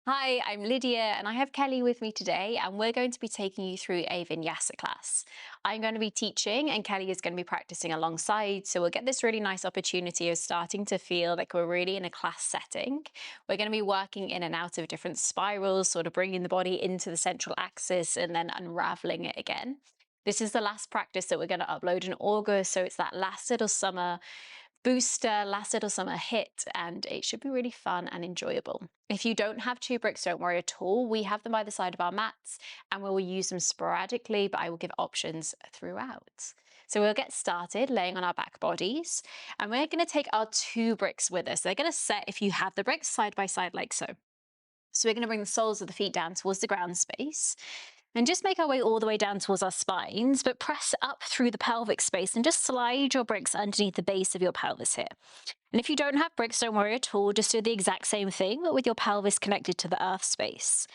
Hi, I'm Lydia and I have Kelly with me today, and we're going to be taking you through a Vinyasa class. I'm going to be teaching and Kelly is going to be practicing alongside, so we'll get this really nice opportunity of starting to feel like we're really in a class setting. We're going to be working in and out of different spirals, sort of bringing the body into the central axis and then unraveling it again. This is the last practice that we're going to upload in August, so it's that last little summer booster, last little summer hit, and it should be really fun and enjoyable. If you don't have two bricks, don't worry at all. We have them by the side of our mats and we will use them sporadically, but I will give options throughout. So we'll get started laying on our back bodies, and we're going to take our two bricks with us. They're going to set, if you have the bricks, side by side like so. So we're going to bring the soles of the feet down towards the ground space and just make our way all the way down towards our spines, but press up through the pelvic space and just slide your bricks underneath the base of your pelvis here. And if you don't have bricks, don't worry at all. Just do the exact same thing, but with your pelvis connected to the earth space.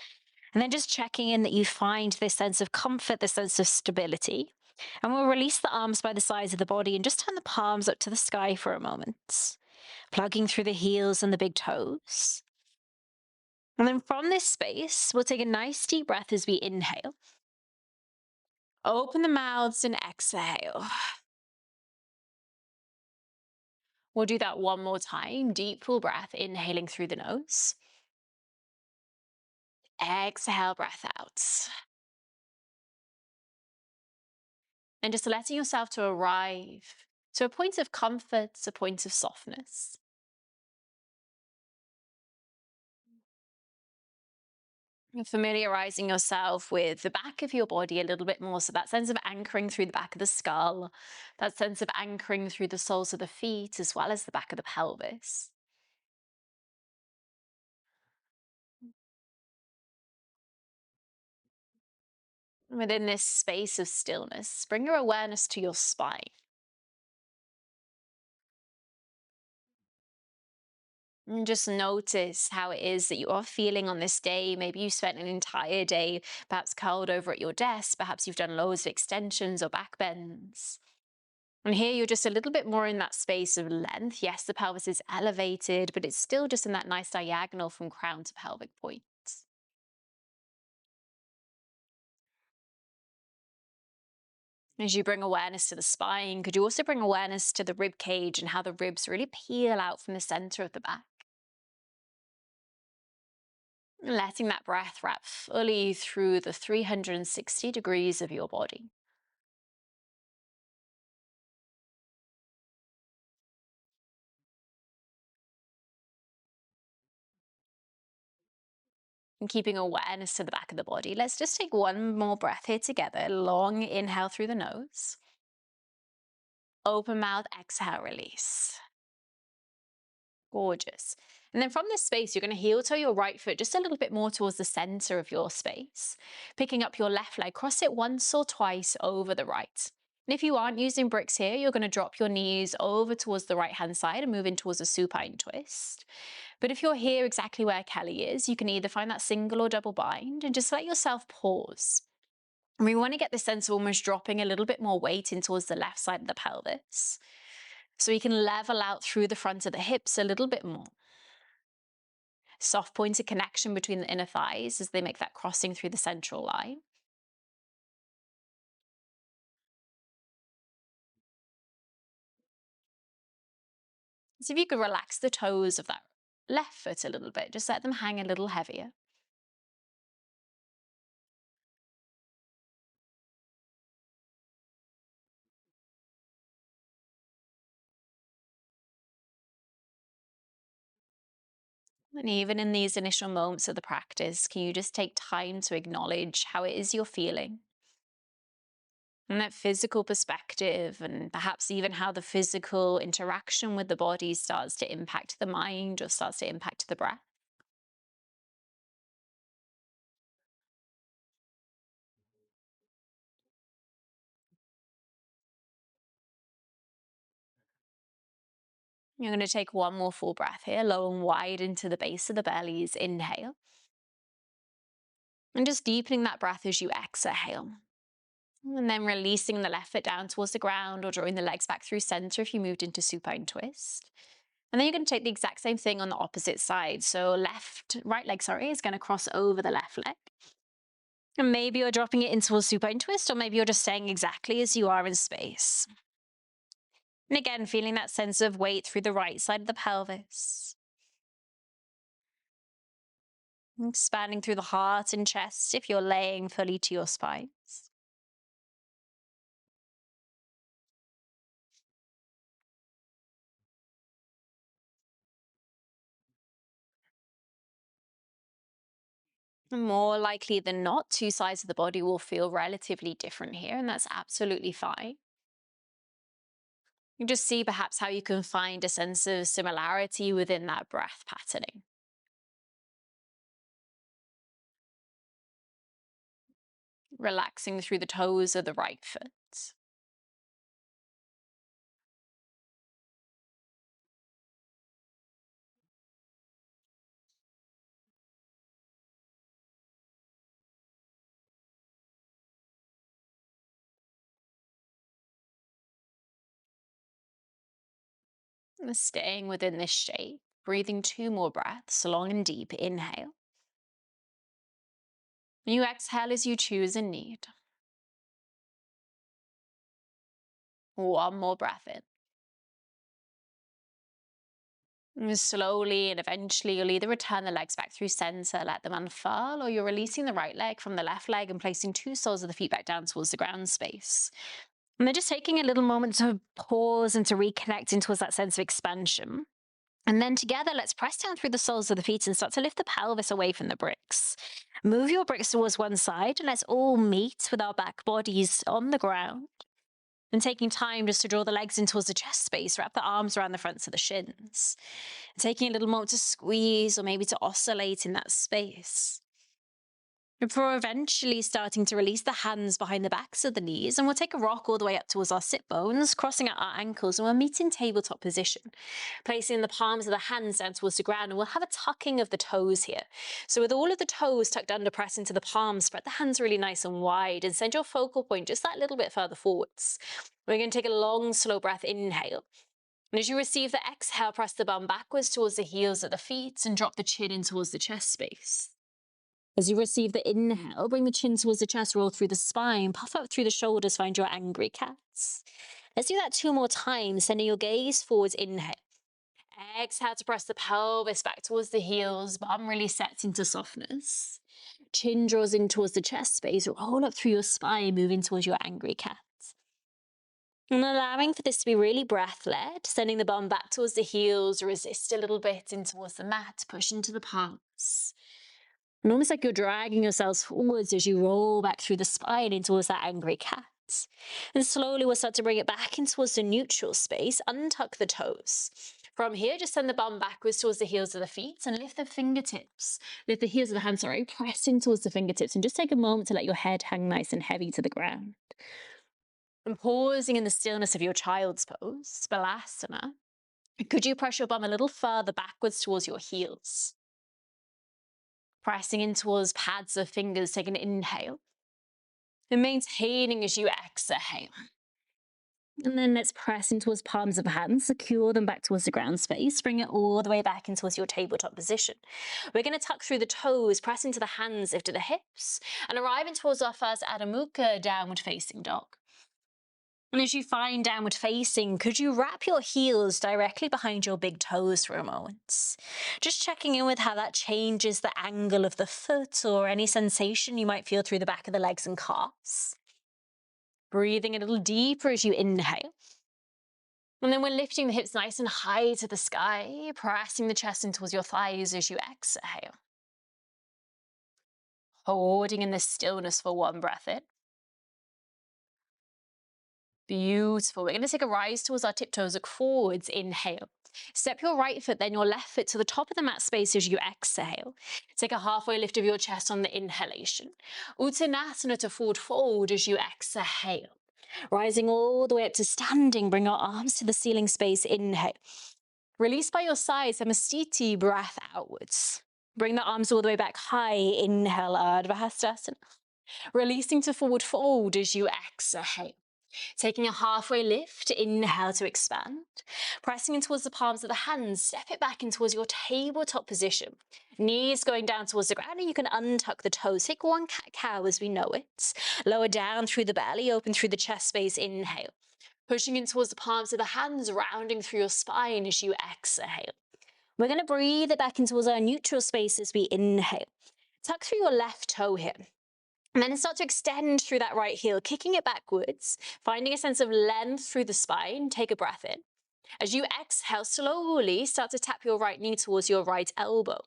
And then just checking in that you find this sense of comfort, this sense of stability. And we'll release the arms by the sides of the body and just turn the palms up to the sky for a moment, plugging through the heels and the big toes. And then from this space, we'll take a nice deep breath as we inhale. Open the mouths and exhale. We'll do that one more time. Deep, full breath, inhaling through the nose. Exhale, breath out. And just letting yourself to arrive to a point of comfort, a point of softness. You're familiarizing yourself with the back of your body a little bit more. So that sense of anchoring through the back of the skull, that sense of anchoring through the soles of the feet, as well as the back of the pelvis. Within this space of stillness, bring your awareness to your spine. And just notice how it is that you are feeling on this day. Maybe you spent an entire day perhaps curled over at your desk. Perhaps you've done loads of extensions or back bends. And here you're just a little bit more in that space of length. Yes, the pelvis is elevated, but it's still just in that nice diagonal from crown to pelvic point. As you bring awareness to the spine, could you also bring awareness to the rib cage and how the ribs really peel out from the center of the back? Letting that breath wrap fully through the 360 degrees of your body. And keeping awareness to the back of the body. Let's just take one more breath here together. Long inhale through the nose. Open mouth, exhale, release. Gorgeous. And then from this space, you're going to heel toe your right foot just a little bit more towards the center of your space. Picking up your left leg, cross it once or twice over the right. And if you aren't using bricks here, you're going to drop your knees over towards the right hand side and move in towards a supine twist. But if you're here exactly where Kelly is, you can either find that single or double bind and just let yourself pause. And we want to get this sense of almost dropping a little bit more weight in towards the left side of the pelvis. So we can level out through the front of the hips a little bit more. Soft pointed connection between the inner thighs as they make that crossing through the central line. So if you could relax the toes of that left foot a little bit, just let them hang a little heavier. And even in these initial moments of the practice, can you just take time to acknowledge how it is you're feeling? And that physical perspective, and perhaps even how the physical interaction with the body starts to impact the mind or starts to impact the breath. You're going to take one more full breath here, low and wide into the base of the bellies. Inhale. And just deepening that breath as you exhale. And then releasing the left foot down towards the ground or drawing the legs back through center if you moved into supine twist. And then you're going to take the exact same thing on the opposite side. So right leg, is going to cross over the left leg. And maybe you're dropping it into a supine twist, or maybe you're just staying exactly as you are in space. And again, feeling that sense of weight through the right side of the pelvis. Expanding through the heart and chest if you're laying fully to your spines. More likely than not, two sides of the body will feel relatively different here, and that's absolutely fine. You just see perhaps how you can find a sense of similarity within that breath patterning. Relaxing through the toes of the right foot. And staying within this shape, breathing 2 more breaths, long and deep. Inhale. And you exhale as you choose and need. 1 more breath in. And slowly and eventually, you'll either return the legs back through center, let them unfurl, or you're releasing the right leg from the left leg and placing 2 soles of the feet back down towards the ground space. And then just taking a little moment to pause and to reconnect into that sense of expansion. And then together, let's press down through the soles of the feet and start to lift the pelvis away from the bricks. Move your bricks towards one side and let's all meet with our back bodies on the ground. And taking time just to draw the legs in towards the chest space, wrap the arms around the fronts of the shins. And taking a little moment to squeeze or maybe to oscillate in that space. Before eventually starting to release the hands behind the backs of the knees, and we'll take a rock all the way up towards our sit bones, crossing out our ankles, and we'll meet in tabletop position, placing the palms of the hands down towards the ground, and we'll have a tucking of the toes here. So with all of the toes tucked under, press into the palms, spread the hands really nice and wide, and send your focal point just that little bit further forwards. We're going to take a long, slow breath, inhale. And as you receive the exhale, press the bum backwards towards the heels of the feet and drop the chin in towards the chest space. As you receive the inhale, bring the chin towards the chest, roll through the spine, puff up through the shoulders, find your angry cats. Let's do that 2 more times, sending your gaze forwards, inhale. Exhale to press the pelvis back towards the heels, bum really sets into softness. Chin draws in towards the chest space, roll up through your spine, move in towards your angry cat. And allowing for this to be really breath-led, sending the bum back towards the heels, resist a little bit in towards the mat, push into the palms. And almost like you're dragging yourselves forwards as you roll back through the spine in towards that angry cat. And slowly we'll start to bring it back in towards the neutral space, untuck the toes. From here, just send the bum backwards towards the heels of the feet and lift the fingertips. Lift the heels of the hands, press in towards the fingertips and just take a moment to let your head hang nice and heavy to the ground. And pausing in the stillness of your child's pose, Balasana, could you press your bum a little further backwards towards your heels? Pressing in towards pads of fingers, take an inhale. And maintaining as you exhale. And then let's press in towards palms of hands, secure them back towards the ground space, bring it all the way back in towards your tabletop position. We're going to tuck through the toes, press into the hands, lift to the hips, and arrive in towards our first Adho Mukha, downward facing dog. And as you find downward facing, could you wrap your heels directly behind your big toes for a moment? Just checking in with how that changes the angle of the foot or any sensation you might feel through the back of the legs and calves. Breathing a little deeper as you inhale. And then we're lifting the hips nice and high to the sky, pressing the chest in towards your thighs as you exhale. Holding in this stillness for 1 breath in. Beautiful. We're going to take a rise towards our tiptoes, look forwards, inhale. Step your right foot, then your left foot to the top of the mat space as you exhale. Take a halfway lift of your chest on the inhalation. Uttanasana to forward fold as you exhale. Rising all the way up to standing, bring our arms to the ceiling space, inhale. Release by your sides, Samastiti, breath outwards. Bring the arms all the way back high, inhale, Ardha Hastasana. Releasing to forward fold as you exhale. Taking a halfway lift, inhale to expand. Pressing in towards the palms of the hands, step it back in towards your tabletop position. Knees going down towards the ground, and you can untuck the toes. Take one cat-cow as we know it. Lower down through the belly, open through the chest space, inhale. Pushing in towards the palms of the hands, rounding through your spine as you exhale. We're going to breathe it back in towards our neutral space as we inhale. Tuck through your left toe here. And then start to extend through that right heel, kicking it backwards, finding a sense of length through the spine. Take a breath in. As you exhale, slowly start to tap your right knee towards your right elbow.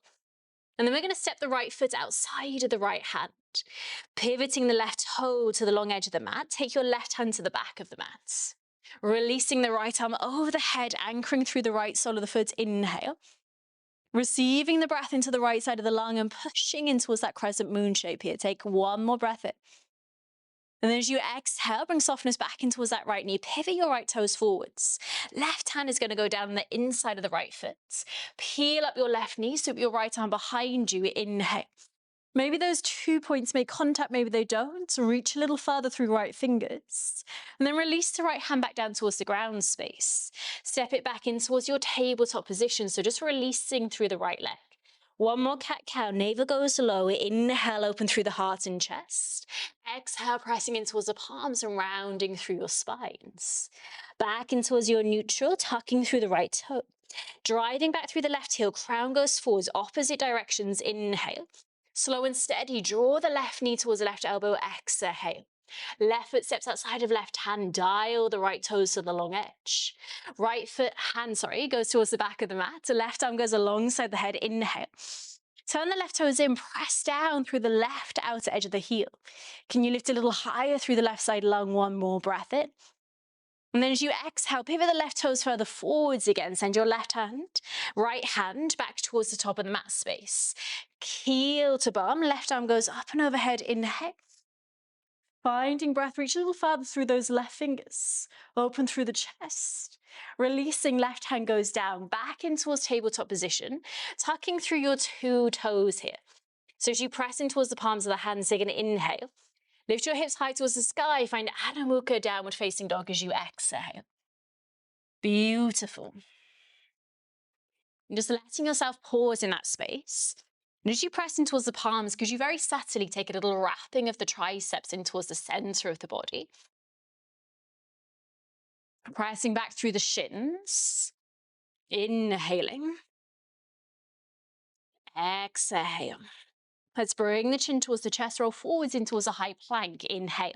And then we're going to step the right foot outside of the right hand. Pivoting the left toe to the long edge of the mat, take your left hand to the back of the mat. Releasing the right arm over the head, anchoring through the right sole of the foot, inhale. Receiving the breath into the right side of the lung and pushing in towards that crescent moon shape here. Take one more breath in. And then as you exhale, bring softness back in towards that right knee. Pivot your right toes forwards. Left hand is going to go down the inside of the right foot. Peel up your left knee, sweep your right arm behind you. Inhale. Maybe those 2 points make contact, maybe they don't. Reach a little further through right fingers. And then release the right hand back down towards the ground space. Step it back in towards your tabletop position, so just releasing through the right leg. One more cat-cow, navel goes low. Inhale, open through the heart and chest. Exhale, pressing in towards the palms and rounding through your spines. Back in towards your neutral, tucking through the right toe. Driving back through the left heel, crown goes forwards, opposite directions. Inhale. Slow and steady, draw the left knee towards the left elbow, exhale. Left foot steps outside of left hand, dial the right toes to the long edge. Right foot, goes towards the back of the mat. The left arm goes alongside the head, inhale. Turn the left toes in, press down through the left outer edge of the heel. Can you lift a little higher through the left side lung? One more breath in. And then as you exhale, pivot the left toes further forwards again. Send your right hand back towards the top of the mat space. Heel to bum, left arm goes up and overhead, inhale. Finding breath, reach a little further through those left fingers. Open through the chest. Releasing, left hand goes down, back in towards tabletop position, tucking through your 2 toes here. So as you press in towards the palms of the hands, take an inhale. Lift your hips high towards the sky. Find Adho Mukha, downward facing dog as you exhale. Beautiful. And just letting yourself pause in that space. And as you press in towards the palms, could you very subtly take a little wrapping of the triceps in towards the center of the body? Pressing back through the shins. Inhaling. Exhale. Let's bring the chin towards the chest, roll forwards in towards a high plank. Inhale.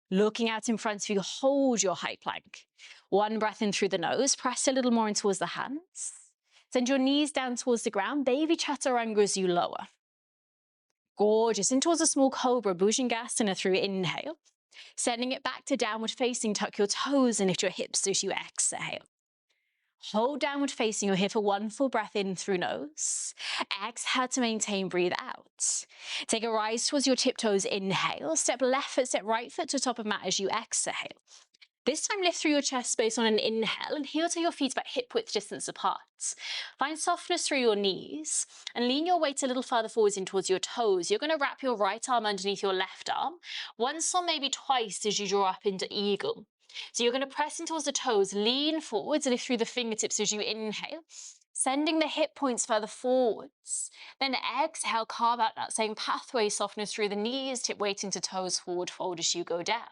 Looking out in front of you, hold your high plank. One breath in through the nose, press a little more in towards the hands. Send your knees down towards the ground, baby chaturanga as you lower. Gorgeous, in towards a small cobra, Bhujangasana through inhale. Sending it back to downward facing, tuck your toes and lift your hips as you exhale. Hold downward facing, you're here for one full breath in through nose. Exhale to maintain, breathe out. Take a rise towards your tiptoes, inhale. Step left foot, step right foot to top of mat as you exhale. This time lift through your chest space on an inhale and heel to your feet about hip width distance apart. Find softness through your knees and lean your weight a little further forwards in towards your toes. You're going to wrap your right arm underneath your left arm, once or maybe twice as you draw up into eagle. So you're going to press in towards the toes, lean forwards, lift through the fingertips as you inhale, sending the hip points further forwards. Then exhale, carve out that same pathway, softness through the knees, tip weight into toes, forward fold as you go down.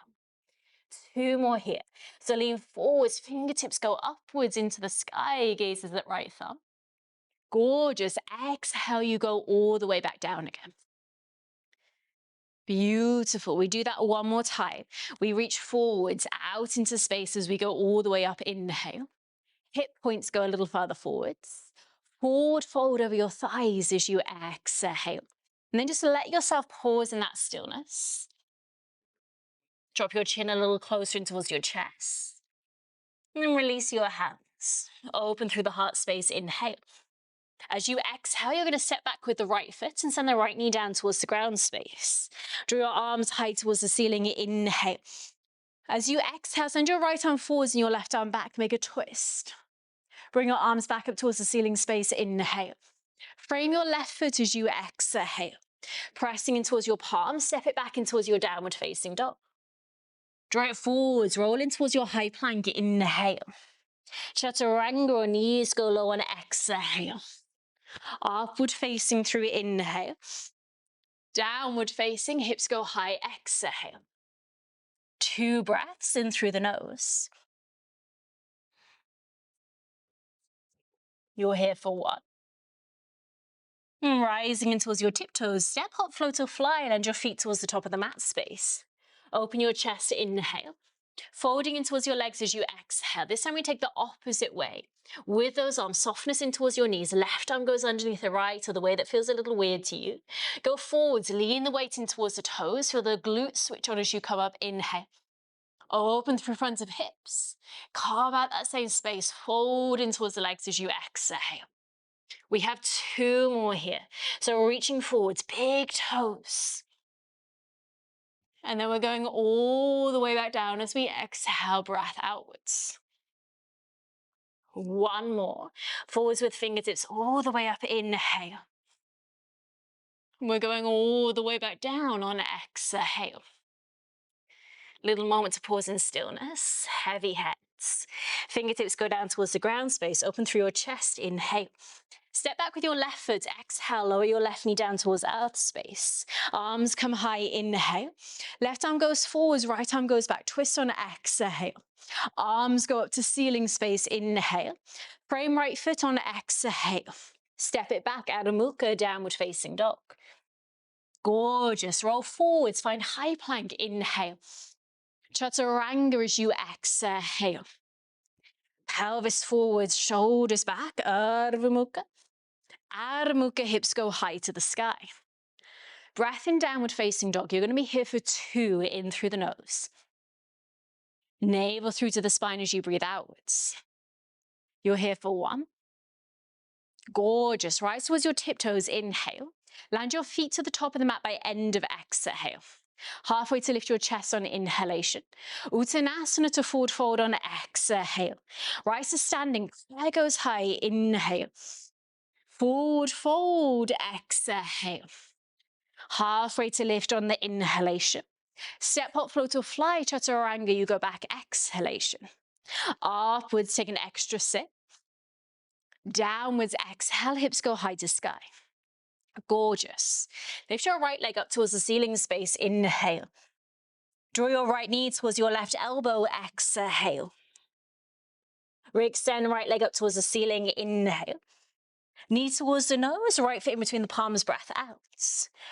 2 more here. So lean forwards, fingertips go upwards into the sky, gaze at that right thumb. Gorgeous. Exhale, you go all the way back down again. Beautiful. We do that one more time. We reach forwards, out into space as we go all the way up. Inhale. Hip points go a little further forwards. Forward fold over your thighs as you exhale. And then just let yourself pause in that stillness. Drop your chin a little closer in towards your chest. And then release your hands. Open through the heart space. Inhale. As you exhale, you're going to step back with the right foot and send the right knee down towards the ground space. Draw your arms high towards the ceiling. Inhale. As you exhale, send your right arm forwards and your left arm back. Make a twist. Bring your arms back up towards the ceiling space. Inhale. Frame your left foot as you exhale. Pressing in towards your palms, step it back in towards your downward facing dog. Draw it forwards, roll in towards your high plank. Inhale. Chaturanga or knees go low on exhale. Upward facing through inhale. Downward facing, hips go high, exhale. 2 breaths in through the nose. You're here for 1. Rising in towards your tiptoes, step, hop, float or fly, land your feet towards the top of the mat space. Open your chest, inhale. Folding in towards your legs as you exhale. This time we take the opposite way. With those arms, softness in towards your knees. Left arm goes underneath the right, or the way that feels a little weird to you. Go forwards, lean the weight in towards the toes. Feel the glutes switch on as you come up, inhale. Open through front of hips. Carve out that same space. Fold in towards the legs as you exhale. We have 2 more here. So reaching forwards, big toes. And then we're going all the way back down as we exhale, breath outwards. 1 more. Forwards with fingertips all the way up, inhale. We're going all the way back down on exhale. Little moment to pause in stillness, heavy heads. Fingertips go down towards the ground space, open through your chest, inhale. Step back with your left foot, exhale, lower your left knee down towards earth space. Arms come high, inhale. Left arm goes forwards, right arm goes back, twist on exhale. Arms go up to ceiling space, inhale. Frame right foot on exhale. Step it back, Adho Mukha, downward facing dog. Gorgeous, roll forwards, find high plank, inhale. Chaturanga as you exhale. Pelvis forwards, shoulders back, Adho Mukha. Adho Mukha, hips go high to the sky. Breath in downward facing dog. You're going to be here for 2 in through the nose. Navel through to the spine as you breathe outwards. You're here for 1. Gorgeous. Rise towards your tiptoes. Inhale. Land your feet to the top of the mat by end of exhale. Halfway to lift your chest on inhalation. Uttanasana to forward fold on exhale. Rise to standing. Prayer goes high. Inhale. Forward fold, exhale. Halfway to lift on the inhalation. Step, hop, float or fly, chaturanga, you go back, exhalation. Upwards, take an extra sip. Downwards, exhale, hips go high to sky. Gorgeous. Lift your right leg up towards the ceiling space, inhale. Draw your right knee towards your left elbow, exhale. Re-extend right leg up towards the ceiling, inhale. Knee towards the nose, right foot in between the palms, breath out.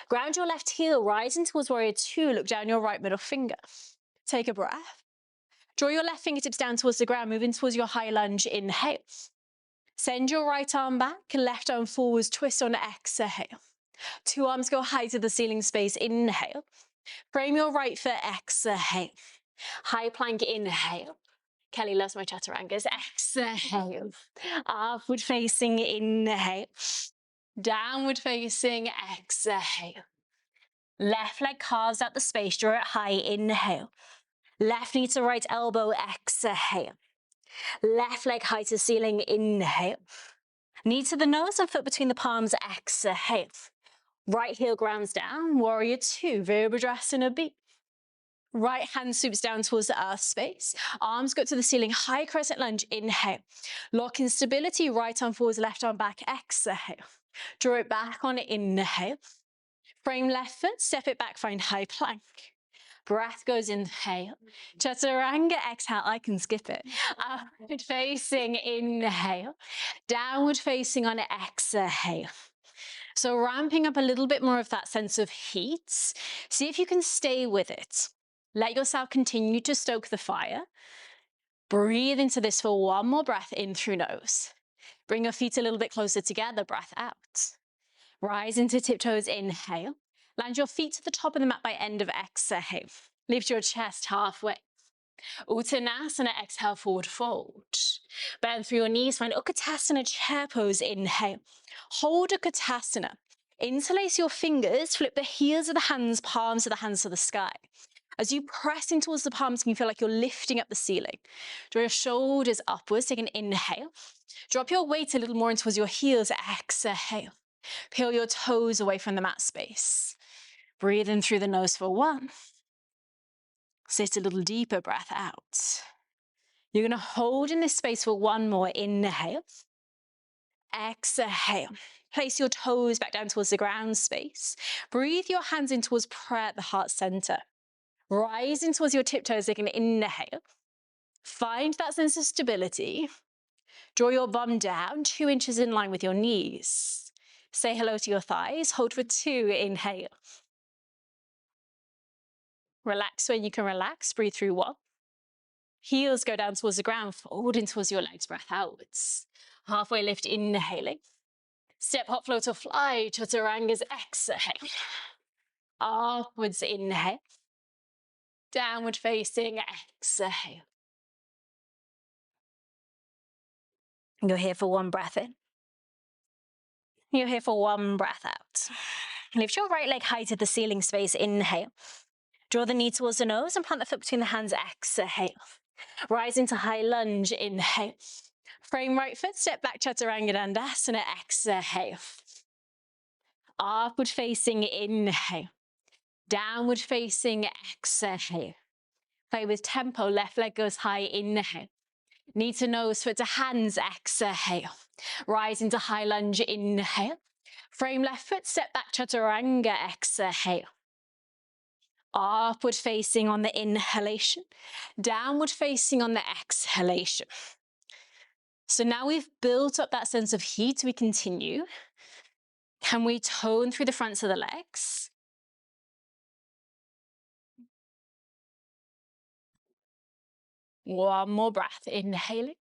Ground your left heel, rising towards warrior 2, look down your right middle finger. Take a breath. Draw your left fingertips down towards the ground, move in towards your high lunge, inhale. Send your right arm back, left arm forwards, twist on exhale. 2 arms go high to the ceiling space, inhale. Frame your right foot, exhale. High plank, inhale. Kelly loves my chaturangas. Exhale. Upward facing, inhale. Downward facing, exhale. Left leg carves out the space, draw it high, inhale. Left knee to right elbow, exhale. Left leg high to ceiling, inhale. Knee to the nose and foot between the palms, exhale. Right heel grounds down, warrior 2, Virabhadrasana B. Right hand swoops down towards the earth space. Arms go to the ceiling, high crescent lunge, inhale. Lock in stability, right arm forwards, left arm back, exhale. Draw it back on inhale. Frame left foot, step it back, find high plank. Breath goes inhale. Chaturanga, exhale, I can skip it. Upward facing, inhale. Downward facing on exhale. So ramping up a little bit more of that sense of heat. See if you can stay with it. Let yourself continue to stoke the fire. Breathe into this for 1 more breath in through nose. Bring your feet a little bit closer together, breath out. Rise into tiptoes, inhale. Land your feet to the top of the mat by end of exhale. Lift your chest halfway. Uttanasana, exhale, forward fold. Bend through your knees, find Utkatasana, chair pose, inhale. Hold Utkatasana. Interlace your fingers, flip the heels of the hands, palms of the hands to the sky. As you press in towards the palms, you can feel like you're lifting up the ceiling. Draw your shoulders upwards, take an inhale. Drop your weight a little more in towards your heels, exhale. Peel your toes away from the mat space. Breathe in through the nose for 1. Sit a little deeper, breath out. You're going to hold in this space for one more. Inhale. Exhale. Place your toes back down towards the ground space. Breathe your hands in towards prayer at the heart center. Rising towards your tiptoes, taking an inhale. Find that sense of stability. Draw your bum down 2 inches in line with your knees. Say hello to your thighs. Hold for 2. Inhale. Relax when you can relax. Breathe through 1. Heels go down towards the ground. Fold in towards your legs. Breath outwards. Halfway lift, inhaling. Step, hop, float, or fly. Chaturangas, exhale. Upwards, inhale. Downward facing, exhale. You're here for 1 breath in. You're here for 1 breath out. Lift your right leg high to the ceiling space. Inhale. Draw the knee towards the nose and plant the foot between the hands. Exhale. Rise into high lunge. Inhale. Frame right foot, step back, Chaturanga Dandasana. Exhale. Upward facing, inhale. Downward facing, exhale. Play with tempo, left leg goes high, inhale. Knee to nose, foot to hands, exhale. Rise into high lunge, inhale. Frame left foot, step back, Chaturanga, exhale. Upward facing on the inhalation, downward facing on the exhalation. So now we've built up that sense of heat, we continue. Can we tone through the fronts of the legs? One more breath, inhaling.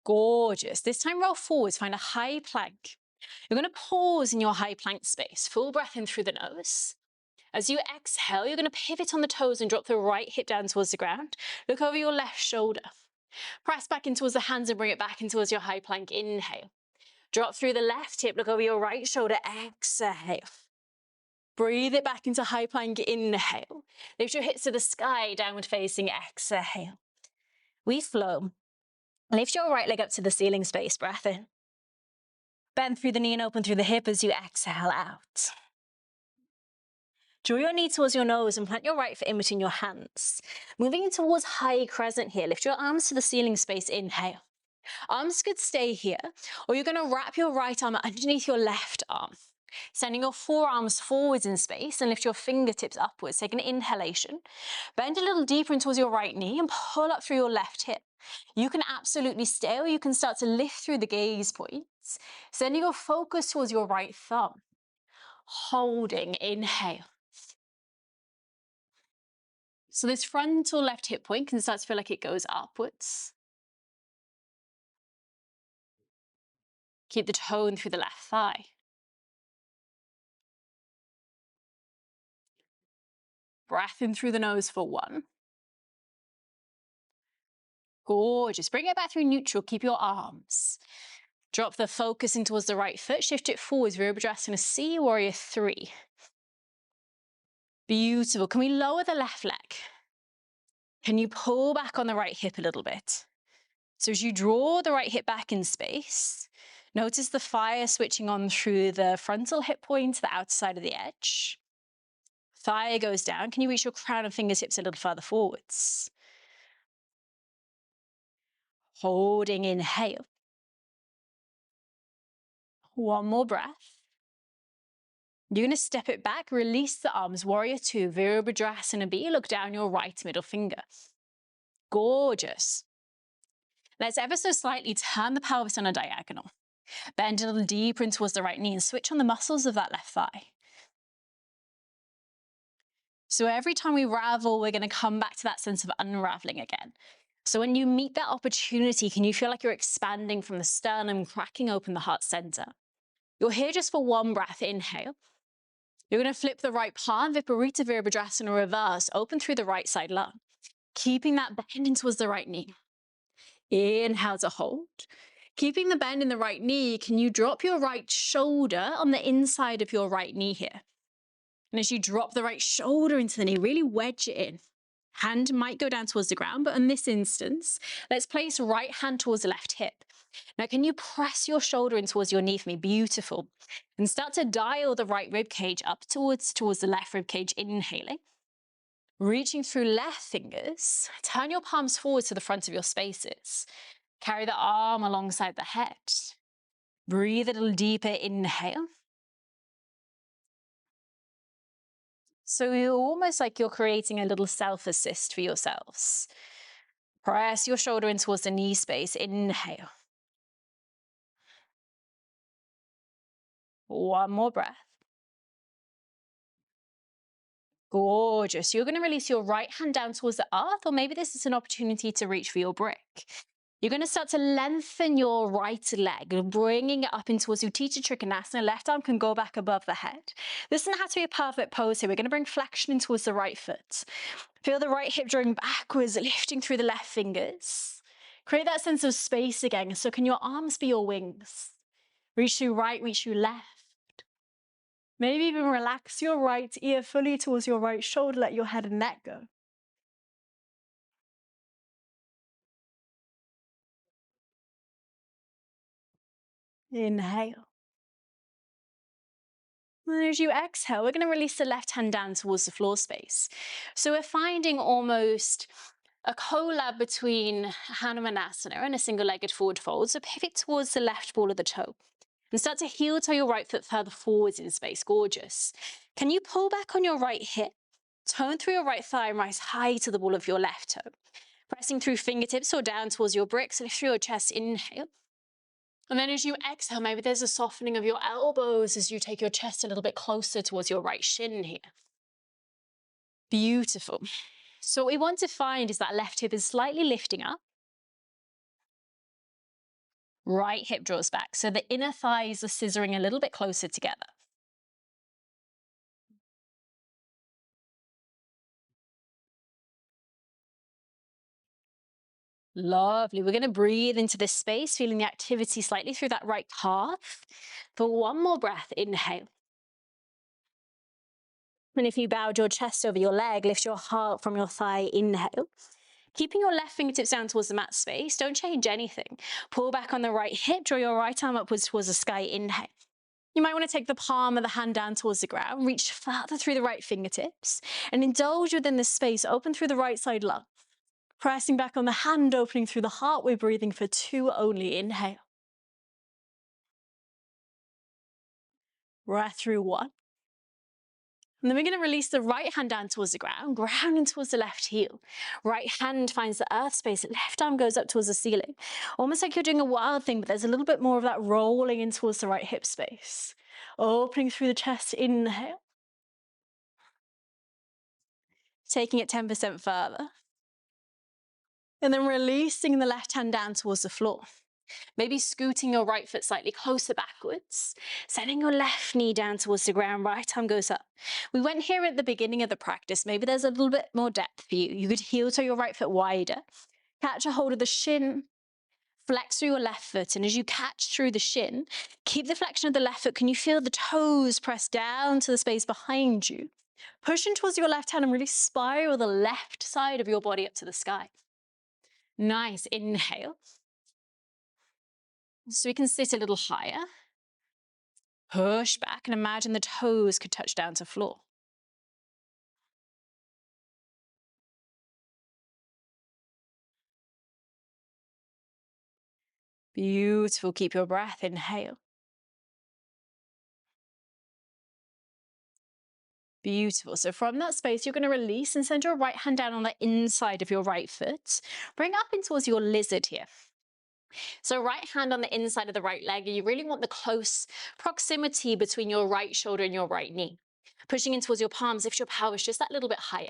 Gorgeous. This time roll forwards, find a high plank. You're going to pause in your high plank space. Full breath in through the nose. As you exhale, you're going to pivot on the toes and drop the right hip down towards the ground. Look over your left shoulder. Press back in towards the hands and bring it back in towards your high plank. Inhale. Drop through the left hip. Look over your right shoulder. Exhale. Breathe it back into high plank. Inhale. Lift your hips to the sky. Downward facing. Exhale. We flow. Lift your right leg up to the ceiling space. Breath in. Bend through the knee and open through the hip as you exhale out. Draw your knee towards your nose and plant your right foot in between your hands. Moving towards high crescent here. Lift your arms to the ceiling space. Inhale. Arms could stay here, or you're going to wrap your right arm underneath your left arm. Sending your forearms forwards in space and lift your fingertips upwards. Take an inhalation. Bend a little deeper in towards your right knee and pull up through your left hip. You can absolutely stay, or you can start to lift through the gaze points. Sending your focus towards your right thumb. Holding, inhale. So this frontal left hip point can start to feel like it goes upwards. Keep the tone through the left thigh. Breath in through the nose for 1. Gorgeous. Bring it back through neutral. Keep your arms. Drop the focus in towards the right foot. Shift it forwards. Virabhadrasana C, Warrior 3. Beautiful. Can we lower the left leg? Can you pull back on the right hip a little bit? So as you draw the right hip back in space, notice the fire switching on through the frontal hip point to the outside of the edge. Thigh goes down. Can you reach your crown and fingertips a little further forwards? Holding, inhale. 1 more breath. You're going to step it back, release the arms, Warrior 2, Virabhadrasana B, look down your right middle finger. Gorgeous. Let's ever so slightly turn the pelvis on a diagonal. Bend a little deeper in towards the right knee and switch on the muscles of that left thigh. So every time we ravel, we're going to come back to that sense of unraveling again. So when you meet that opportunity, can you feel like you're expanding from the sternum, cracking open the heart center? You're here just for 1 breath. Inhale. You're going to flip the right palm, Viparita Virabhadrasana reverse, open through the right side lung. Keeping that bend in towards the right knee. Inhale to hold. Keeping the bend in the right knee, can you drop your right shoulder on the inside of your right knee here? And as you drop the right shoulder into the knee, really wedge it in. Hand might go down towards the ground, but in this instance, let's place right hand towards the left hip. Now, can you press your shoulder in towards your knee for me? Beautiful. And start to dial the right rib cage up towards the left rib cage, inhaling. Reaching through left fingers, turn your palms forward to the front of your spaces. Carry the arm alongside the head. Breathe a little deeper, inhale. So you're almost like you're creating a little self-assist for yourselves. Press your shoulder in towards the knee space, inhale. One more breath. Gorgeous. You're going to release your right hand down towards the earth, or maybe this is an opportunity to reach for your brick. You're going to start to lengthen your right leg, bringing it up in towards Utthita Trikonasana. Left arm can go back above the head. This doesn't have to be a perfect pose here. We're going to bring flexion in towards the right foot. Feel the right hip drawing backwards, lifting through the left fingers. Create that sense of space again. So can your arms be your wings? Reach through right, reach through left. Maybe even relax your right ear fully towards your right shoulder. Let your head and neck go. Inhale. And as you exhale, we're going to release the left hand down towards the floor space. So we're finding almost a collab between Hanumanasana and a single-legged forward fold. So pivot towards the left ball of the toe. And start to heel toe your right foot further forwards in space. Gorgeous. Can you pull back on your right hip? Tone through your right thigh and rise high to the ball of your left toe. Pressing through fingertips or down towards your bricks. Lift through your chest, inhale. And then as you exhale, maybe there's a softening of your elbows as you take your chest a little bit closer towards your right shin here. Beautiful. So what we want to find is that left hip is slightly lifting up. Right hip draws back. So the inner thighs are scissoring a little bit closer together. Lovely. We're going to breathe into this space, feeling the activity slightly through that right calf. For one more breath, inhale. And if you bowed your chest over your leg, lift your heart from your thigh, inhale. Keeping your left fingertips down towards the mat space, don't change anything. Pull back on the right hip, draw your right arm upwards towards the sky, inhale. You might want to take the palm of the hand down towards the ground, reach further through the right fingertips, and indulge within this space, open through the right side lung. Pressing back on the hand, opening through the heart, we're breathing for 2 only, inhale. Breath through 1. And then we're going to release the right hand down towards the ground, grounding towards the left heel. Right hand finds the earth space, left arm goes up towards the ceiling. Almost like you're doing a wild thing, but there's a little bit more of that rolling in towards the right hip space. Opening through the chest, inhale. Taking it 10% further. And then releasing the left hand down towards the floor. Maybe scooting your right foot slightly closer backwards, setting your left knee down towards the ground, right arm goes up. We went here at the beginning of the practice. Maybe there's a little bit more depth for you. You could heel toe your right foot wider, catch a hold of the shin, flex through your left foot, and as you catch through the shin, keep the flexion of the left foot. Can you feel the toes press down to the space behind you? Pushing towards your left hand and really spiral the left side of your body up to the sky. Nice, inhale. So we can sit a little higher. Push back and imagine the toes could touch down to floor. Beautiful. Keep your breath. Inhale. Beautiful. So from that space, you're going to release and send your right hand down on the inside of your right foot. Bring up in towards your lizard here. So right hand on the inside of the right leg, you really want the close proximity between your right shoulder and your right knee. Pushing in towards your palms, lift your pelvis just that little bit higher.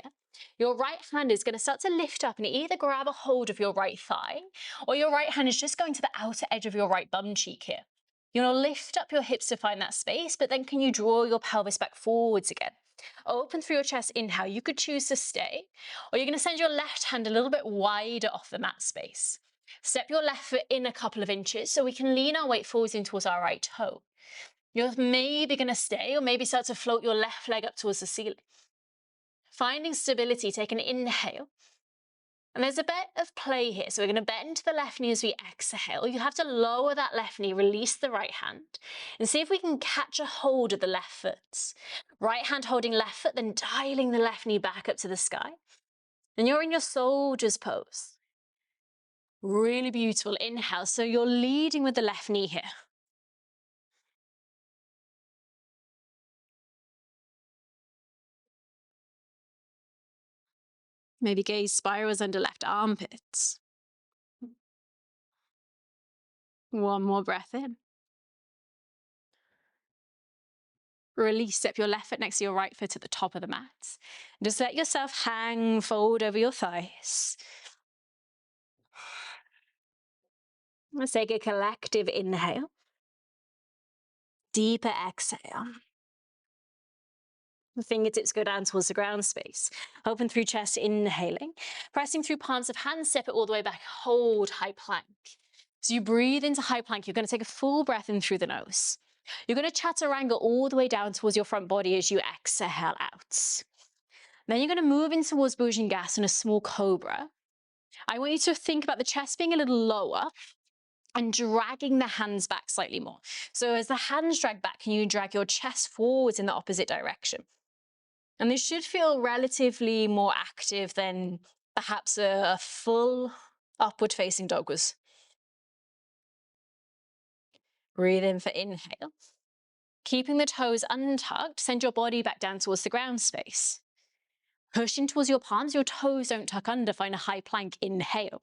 Your right hand is going to start to lift up and either grab a hold of your right thigh, or your right hand is just going to the outer edge of your right bum cheek here. You want to lift up your hips to find that space, but then can you draw your pelvis back forwards again? Open through your chest, inhale. You could choose to stay, or you're going to send your left hand a little bit wider off the mat space. Step your left foot in a couple of inches so we can lean our weight forwards in towards our right toe. You're maybe going to stay or maybe start to float your left leg up towards the ceiling. Finding stability, take an inhale. And there's a bit of play here. So we're going to bend to the left knee as we exhale. You have to lower that left knee, release the right hand, and see if we can catch a hold of the left foot. Right hand holding left foot, then dialing the left knee back up to the sky. And you're in your soldier's pose. Really beautiful. Inhale. So you're leading with the left knee here. Maybe gaze spirals under left armpits. One more breath in. Release, step your left foot next to your right foot at the top of the mat. Just let yourself hang forward over your thighs. Let's take a collective inhale. Deeper exhale. The fingertips go down towards the ground space. Open through chest, inhaling. Pressing through palms of hands, step it all the way back. Hold high plank. So you breathe into high plank. You're going to take a full breath in through the nose. You're going to chaturanga all the way down towards your front body as you exhale out. Then you're going to move in towards Bhujangasana, a small cobra. I want you to think about the chest being a little lower and dragging the hands back slightly more. So as the hands drag back, can you drag your chest forwards in the opposite direction? And this should feel relatively more active than perhaps a full upward facing dog was. Breathe in for inhale. Keeping the toes untucked, send your body back down towards the ground space. Pushing towards your palms, your toes don't tuck under, find a high plank, inhale.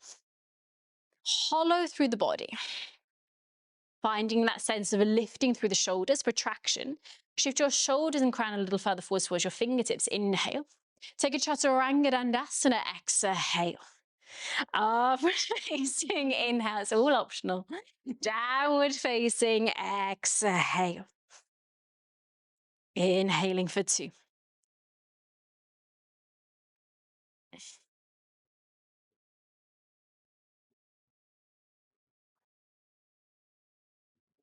Hollow through the body. Finding that sense of a lifting through the shoulders, protraction. Shift your shoulders and crown a little further forward towards your fingertips, inhale. Take a chaturanga dandasana, exhale. Upward facing, inhale, it's all optional. Downward facing, exhale. Inhaling for 2.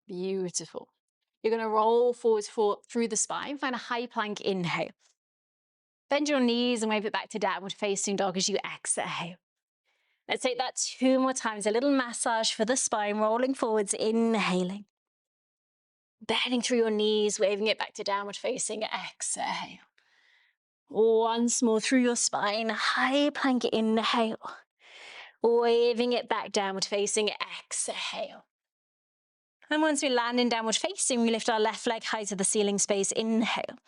Beautiful. You're going to roll forward through the spine, find a high plank, inhale. Bend your knees and wave it back to downward facing dog as you exhale. Let's take that 2 more times, a little massage for the spine, rolling forwards, inhaling. Bending through your knees, waving it back to downward facing, exhale. Once more through your spine, high plank, inhale. Waving it back downward facing, exhale. And once we land in downward facing, we lift our left leg high to the ceiling space, inhale.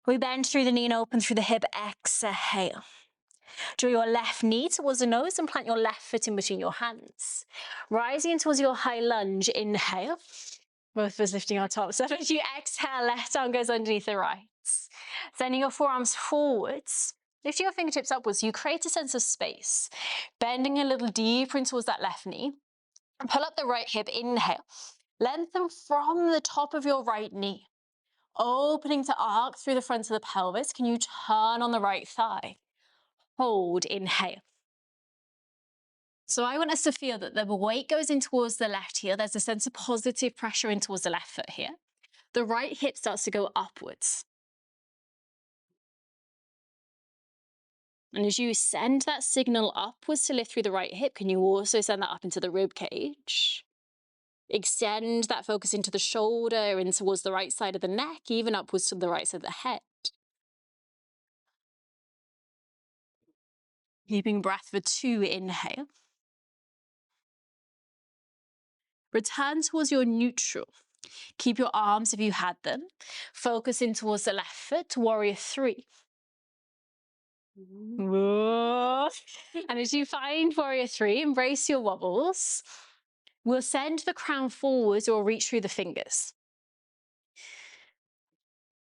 We bend through the knee and open through the hip, exhale. Draw your left knee towards the nose and plant your left foot in between your hands. Rising towards your high lunge, inhale. Both of us lifting our tops up. As you exhale, left arm goes underneath the right. Sending your forearms forwards. Lifting your fingertips upwards, you create a sense of space. Bending a little deeper in towards that left knee. And pull up the right hip, inhale. Lengthen from the top of your right knee. Opening to arc through the front of the pelvis. Can you turn on the right thigh? Hold, inhale. So I want us to feel that the weight goes in towards the left heel. There's a sense of positive pressure in towards the left foot here. The right hip starts to go upwards. And as you send that signal upwards to lift through the right hip, can you also send that up into the rib cage? Extend that focus into the shoulder and towards the right side of the neck, even upwards to the right side of the head. Keeping breath for 2, inhale. Return towards your neutral. Keep your arms if you had them. Focus in towards the left foot, warrior 3. Whoa. And as you find warrior 3, embrace your wobbles. We'll send the crown forwards or reach through the fingers.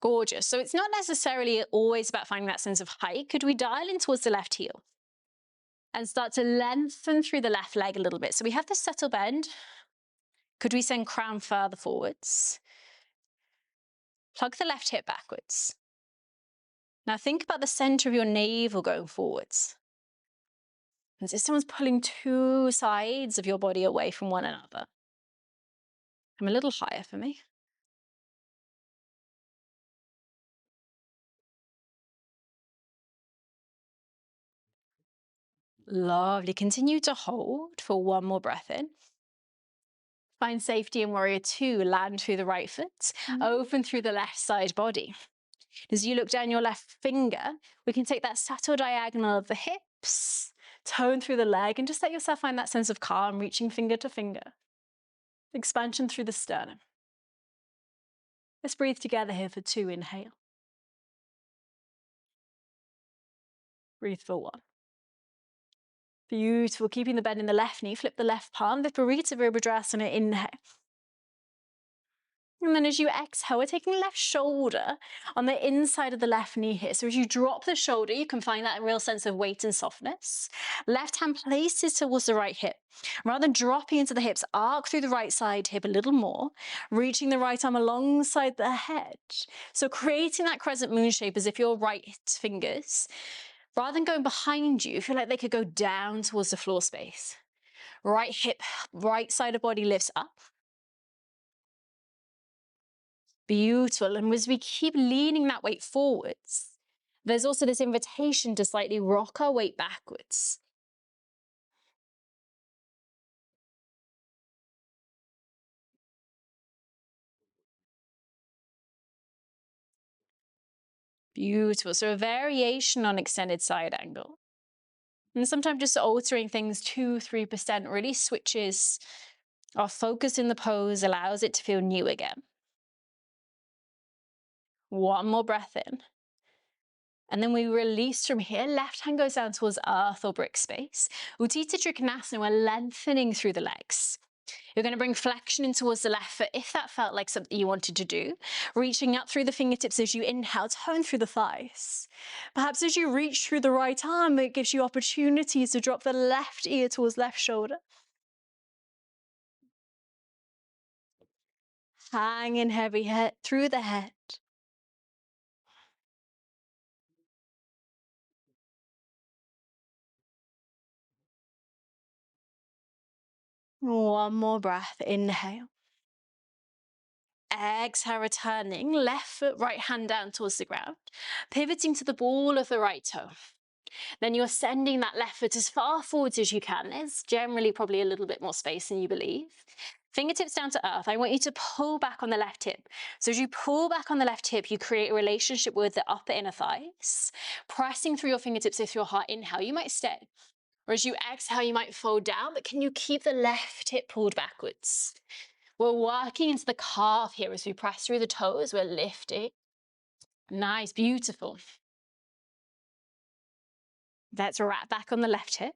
Gorgeous. So it's not necessarily always about finding that sense of height. Could we dial in towards the left heel and start to lengthen through the left leg a little bit? So we have this subtle bend. Could we send crown further forwards? Plug the left hip backwards. Now think about the center of your navel going forwards. As if someone's pulling 2 sides of your body away from one another. Come a little higher for me. Lovely. Continue to hold for one more breath in. Find safety in warrior two. Land through the right foot. Open through the left side body. As you look down your left finger, we can take that subtle diagonal of the hips, tone through the leg, and just let yourself find that sense of calm, reaching finger to finger. Expansion through the sternum. Let's breathe together here for 2. Inhale. Breathe for 1. Beautiful. Keeping the bend in the left knee, flip the left palm, Viparita Virabhadrasana. Inhale. And then as you exhale, we're taking the left shoulder on the inside of the left knee here. So as you drop the shoulder, you can find that real sense of weight and softness. Left hand places towards the right hip. Rather than dropping into the hips, arc through the right side hip a little more, reaching the right arm alongside the head. So creating that crescent moon shape as if your right fingers, rather than going behind you, feel like they could go down towards the floor space. Right hip, right side of body lifts up. Beautiful. And as we keep leaning that weight forwards, there's also this invitation to slightly rock our weight backwards. Beautiful. So a variation on extended side angle. And sometimes just altering things 2-3% really switches our focus in the pose, allows it to feel new again. One more breath in. And then we release from here. Left hand goes down towards earth or brick space. Utthita Trikonasana, we're lengthening through the legs. You're going to bring flexion in towards the left foot if that felt like something you wanted to do. Reaching up through the fingertips as you inhale, tone through the thighs. Perhaps as you reach through the right arm, it gives you opportunities to drop the left ear towards left shoulder. Hang in heavy head through the head. One more breath. Inhale. Exhale, returning. Left foot, right hand down towards the ground. Pivoting to the ball of the right toe. Then you're sending that left foot as far forwards as you can. There's generally probably a little bit more space than you believe. Fingertips down to earth. I want you to pull back on the left hip. So as you pull back on the left hip, you create a relationship with the upper inner thighs. Pressing through your fingertips with your heart. Inhale, you might stay. Or as you exhale, you might fold down, but can you keep the left hip pulled backwards? We're working into the calf here as we press through the toes. We're lifting. Nice, beautiful. Let's wrap back on the left hip.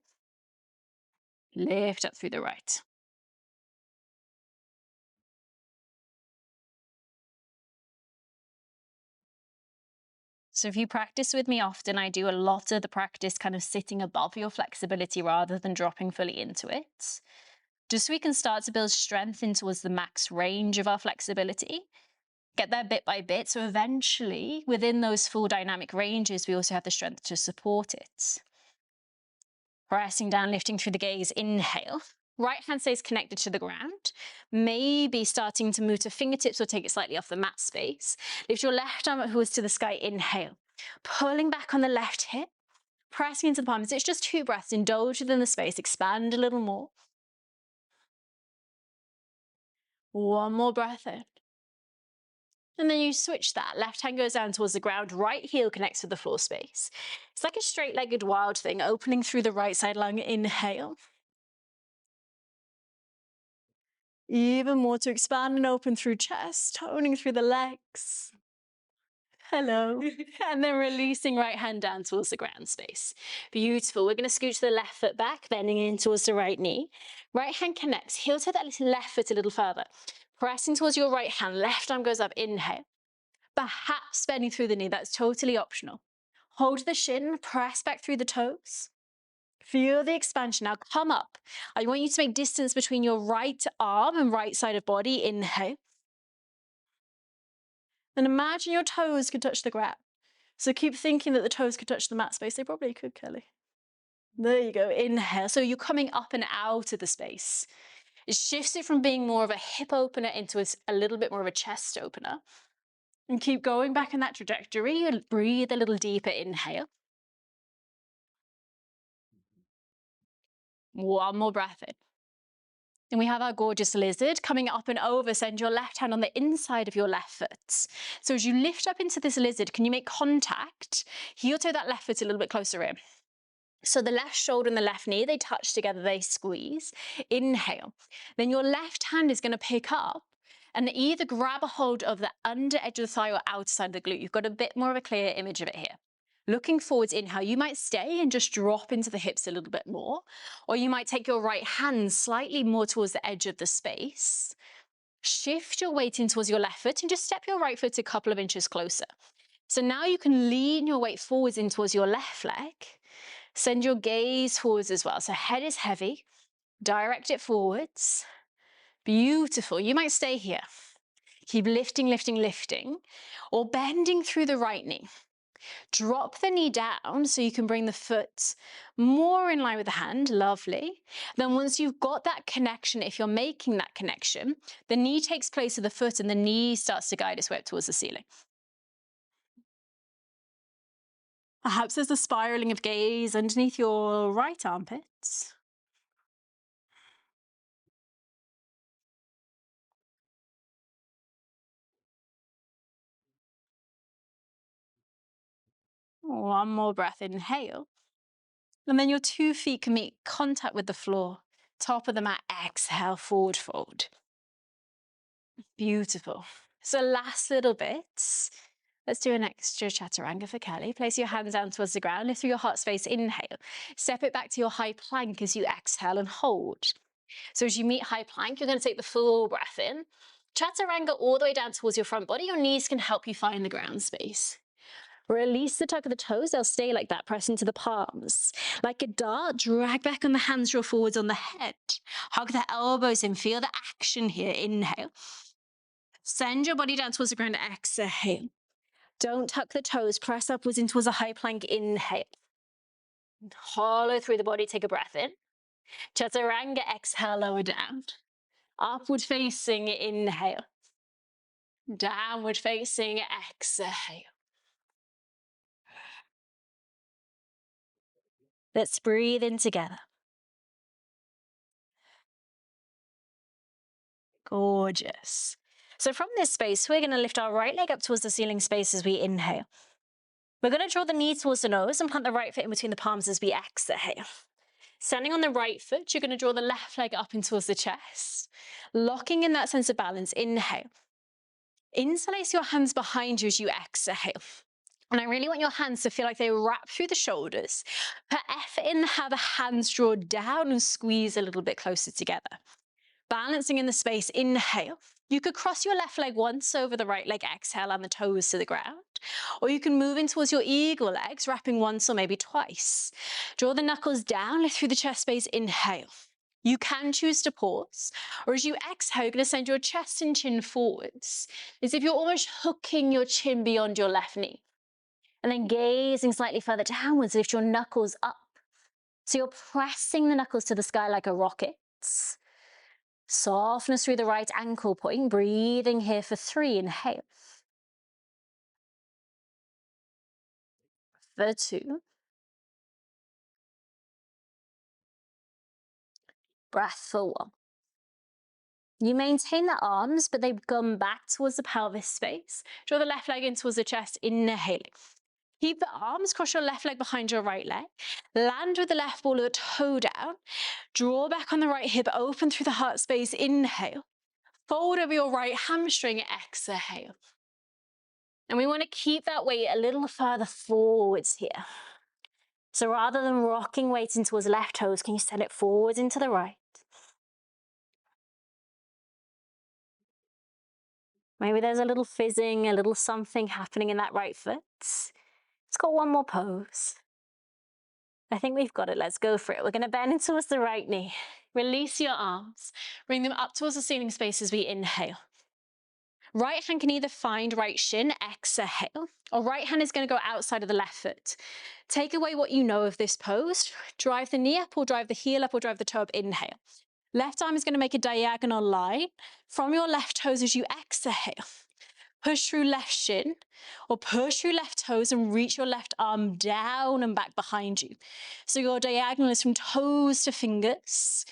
Lift up through the right. So if you practice with me often, I do a lot of the practice kind of sitting above your flexibility rather than dropping fully into it. Just so we can start to build strength in towards the max range of our flexibility. Get there bit by bit, so eventually, within those full dynamic ranges, we also have the strength to support it. Pressing down, lifting through the gaze, inhale. Right hand stays connected to the ground. Maybe starting to move to fingertips or take it slightly off the mat space. Lift your left arm upwards to the sky, inhale. Pulling back on the left hip, pressing into the palms. It's just 2 breaths. Indulge within the space, expand a little more. One more breath in. And then you switch that. Left hand goes down towards the ground, right heel connects to the floor space. It's like a straight-legged wild thing, opening through the right side lung, inhale. Even more to expand and open through chest, toning through the legs. Hello. And then releasing right hand down towards the ground space. Beautiful. We're going to scooch the left foot back, bending in towards the right knee. Right hand connects. Heel to that left foot a little further. Pressing towards your right hand. Left arm goes up. Inhale. Perhaps bending through the knee. That's totally optional. Hold the shin. Press back through the toes. Feel the expansion. Now come up. I want you to make distance between your right arm and right side of body. Inhale. And imagine your toes could touch the ground. So keep thinking that the toes could touch the mat space. They probably could, Kelly. There you go. Inhale. So you're coming up and out of the space. It shifts it from being more of a hip opener into a little bit more of a chest opener. And keep going back in that trajectory. Breathe a little deeper. Inhale. One more breath in. And we have our gorgeous lizard coming up and over. Send your left hand on the inside of your left foot. So as you lift up into this lizard, can you make contact? Heel toe that left foot a little bit closer in. So the left shoulder and the left knee, they touch together, they squeeze. Inhale. Then your left hand is going to pick up and either grab a hold of the under edge of the thigh or outside the glute. You've got a bit more of a clear image of it here. Looking forwards, inhale, you might stay and just drop into the hips a little bit more, or you might take your right hand slightly more towards the edge of the space. Shift your weight in towards your left foot and just step your right foot a couple of inches closer. So now you can lean your weight forwards in towards your left leg. Send your gaze forwards as well. So head is heavy, direct it forwards. Beautiful. You might stay here. Keep lifting, lifting, lifting, or bending through the right knee. Drop the knee down so you can bring the foot more in line with the hand. Lovely. Then once you've got that connection, if you're making that connection, the knee takes place of the foot and the knee starts to guide its way up towards the ceiling. Perhaps there's a spiraling of gaze underneath your right armpits. One more breath, inhale. And then your 2 feet can make contact with the floor. Top of the mat, exhale, forward fold. Beautiful. So last little bit. Let's do an extra chaturanga for Kelly. Place your hands down towards the ground, lift through your heart space, inhale. Step it back to your high plank as you exhale and hold. So as you meet high plank, you're going to take the full breath in. Chaturanga all the way down towards your front body. Your knees can help you find the ground space. Release the tuck of the toes. They'll stay like that. Press into the palms. Like a dart, drag back on the hands, draw forwards on the head. Hug the elbows in. Feel the action here. Inhale. Send your body down towards the ground. Exhale. Don't tuck the toes. Press upwards in towards a high plank. Inhale. Hollow through the body. Take a breath in. Chaturanga. Exhale. Lower down. Upward facing. Inhale. Downward facing. Exhale. Let's breathe in together. Gorgeous. So from this space, we're going to lift our right leg up towards the ceiling space as we inhale. We're going to draw the knee towards the nose and plant the right foot in between the palms as we exhale. Standing on the right foot, you're going to draw the left leg up in towards the chest. Locking in that sense of balance, inhale. Interlace your hands behind you as you exhale. And I really want your hands to feel like they wrap through the shoulders. Put effort in how the hands draw down and squeeze a little bit closer together. Balancing in the space, inhale. You could cross your left leg once over the right leg, exhale, and the toes to the ground. Or you can move in towards your eagle legs, wrapping once or maybe twice. Draw the knuckles down, lift through the chest space, inhale. You can choose to pause, or as you exhale, you're going to send your chest and chin forwards, as if you're almost hooking your chin beyond your left knee. And then gazing slightly further downwards, lift your knuckles up. So you're pressing the knuckles to the sky like a rocket. Softness through the right ankle point. Breathing here for 3. Inhale. For 2. Breath for 1. You maintain the arms, but they come back towards the pelvis space. Draw the left leg in towards the chest. Inhaling. Keep the arms, cross your left leg behind your right leg. Land with the left ball of the toe down. Draw back on the right hip, open through the heart space. Inhale. Fold over your right hamstring. Exhale. And we want to keep that weight a little further forwards here. So rather than rocking weight in towards the left toes, can you send it forwards into the right? Maybe there's a little fizzing, a little something happening in that right foot. It's got one more pose. I think we've got it. Let's go for it. We're going to bend in towards the right knee. Release your arms. Bring them up towards the ceiling space as we inhale. Right hand can either find right shin, exhale, or right hand is going to go outside of the left foot. Take away what you know of this pose. Drive the knee up or drive the heel up or drive the toe up. Inhale. Left arm is going to make a diagonal line from your left toes as you exhale. Push through left shin or push through left toes and reach your left arm down and back behind you. So your diagonal is from toes to fingers,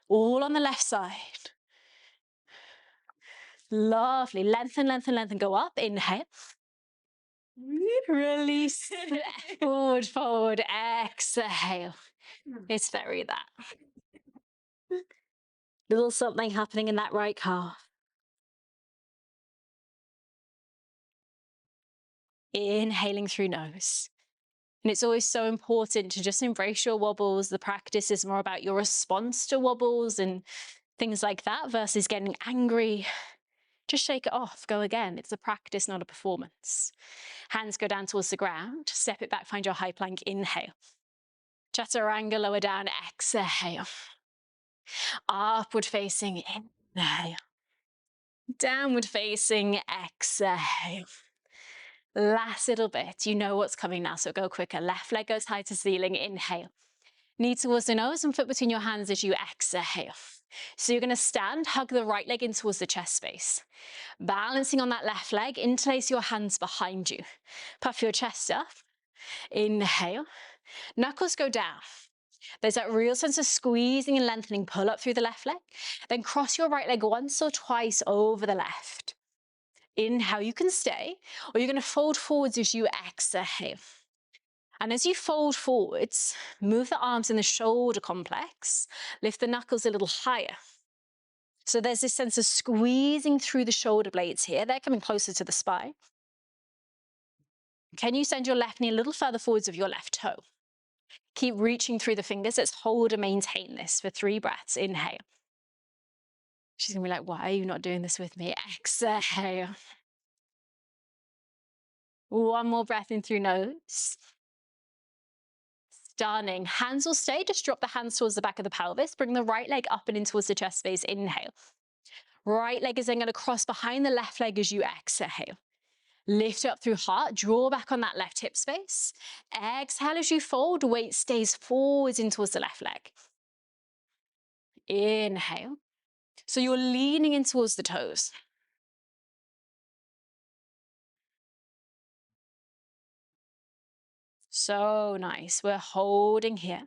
all on the left side. Lovely. Lengthen, lengthen, lengthen. Go up. Inhale. Release. Forward, forward. Exhale. It's very that. Little something happening in that right calf. Inhaling through nose. And it's always so important to just embrace your wobbles. The practice is more about your response to wobbles and things like that versus getting angry. Just shake it off. Go again. It's a practice, not a performance. Hands go down towards the ground. Step it back. Find your high plank. Inhale. Chaturanga, lower down. Exhale. Upward facing. Inhale. Downward facing. Exhale. Last little bit. You know what's coming now, so go quicker. Left leg goes high to ceiling. Inhale. Knee towards the nose and foot between your hands as you exhale. So you're going to stand, hug the right leg in towards the chest space. Balancing on that left leg, interlace your hands behind you. Puff your chest up. Inhale. Knuckles go down. There's that real sense of squeezing and lengthening. Pull up through the left leg. Then cross your right leg once or twice over the left. Inhale, you can stay, or you're going to fold forwards as you exhale. And as you fold forwards, move the arms in the shoulder complex, lift the knuckles a little higher. So there's this sense of squeezing through the shoulder blades here. They're coming closer to the spine. Can you send your left knee a little further forwards of your left toe? Keep reaching through the fingers. Let's hold and maintain this for 3 breaths. Inhale. She's going to be like, why are you not doing this with me? Exhale. One more breath in through nose. Stunning. Hands will stay. Just drop the hands towards the back of the pelvis. Bring the right leg up and in towards the chest space. Inhale. Right leg is then going to cross behind the left leg as you exhale. Lift up through heart. Draw back on that left hip space. Exhale as you fold. Weight stays forwards in towards the left leg. Inhale. So you're leaning in towards the toes. So nice. We're holding here.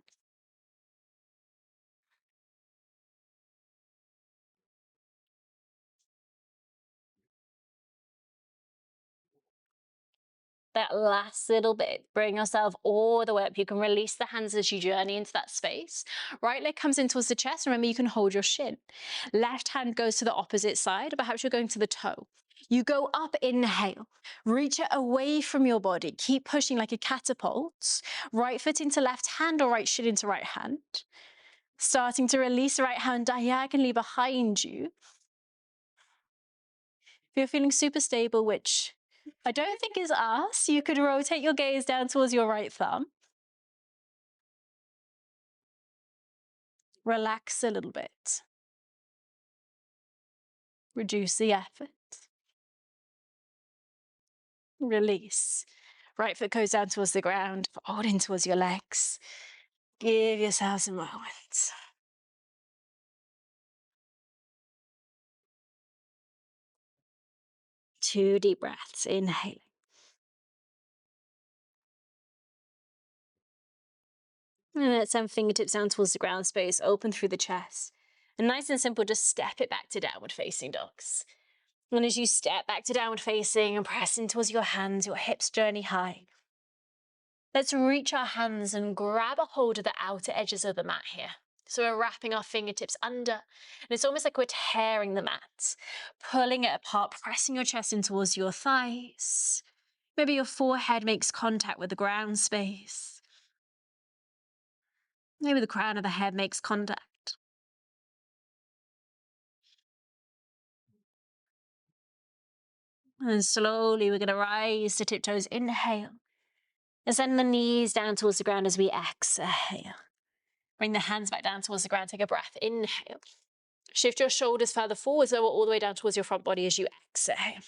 That last little bit, bring yourself all the way up. You can release the hands as you journey into that space. Right leg comes in towards the chest. Remember, you can hold your shin. Left hand goes to the opposite side, or perhaps you're going to the toe. You go up, inhale. Reach it away from your body. Keep pushing like a catapult. Right foot into left hand or right shin into right hand. Starting to release the right hand diagonally behind you. If you're feeling super stable, which I don't think is us, you could rotate your gaze down towards your right thumb. Relax a little bit. Reduce the effort. Release. Right foot goes down towards the ground, fold in towards your legs. Give yourselves a moment. Two deep breaths, inhaling. And let's send fingertips down towards the ground space, open through the chest. And nice and simple, just step it back to downward facing dogs. And as you step back to downward facing and press in towards your hands, your hips journey high. Let's reach our hands and grab a hold of the outer edges of the mat here. So we're wrapping our fingertips under, and it's almost like we're tearing the mat, pulling it apart, pressing your chest in towards your thighs. Maybe your forehead makes contact with the ground space. Maybe the crown of the head makes contact. And slowly we're going to rise to tiptoes. Inhale. And send the knees down towards the ground as we exhale. Bring the hands back down towards the ground. Take a breath. Inhale. Shift your shoulders further forwards, lower all the way down towards your front body as you exhale.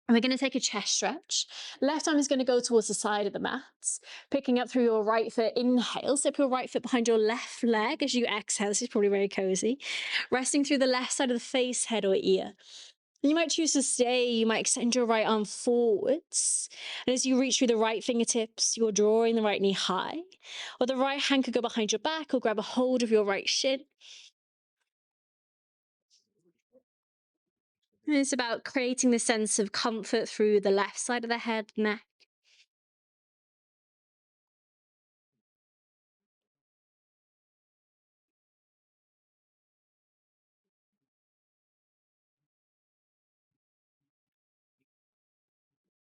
And we're going to take a chest stretch. Left arm is going to go towards the side of the mat. Picking up through your right foot. Inhale. Step your right foot behind your left leg as you exhale. This is probably very cozy. Resting through the left side of the face, head or ear. You might choose to stay. You might extend your right arm forwards. And as you reach through the right fingertips, you're drawing the right knee high. Or the right hand could go behind your back or grab a hold of your right shin. And it's about creating the sense of comfort through the left side of the head, neck.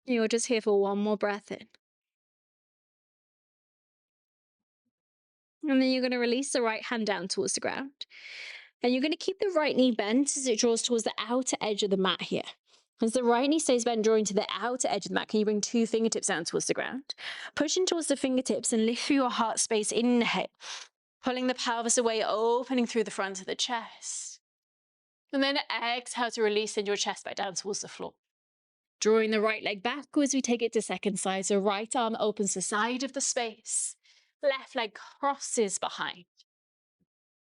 You're just here for one more breath in. And then you're going to release the right hand down towards the ground. And you're going to keep the right knee bent as it draws towards the outer edge of the mat here. As the right knee stays bent, drawing to the outer edge of the mat, can you bring two fingertips down towards the ground? Pushing towards the fingertips and lift through your heart space. Inhale, pulling the pelvis away, opening through the front of the chest. And then exhale to release your chest back down towards the floor. Drawing the right leg backwards, we take it to second side. So right arm opens the side of the space. Left leg crosses behind.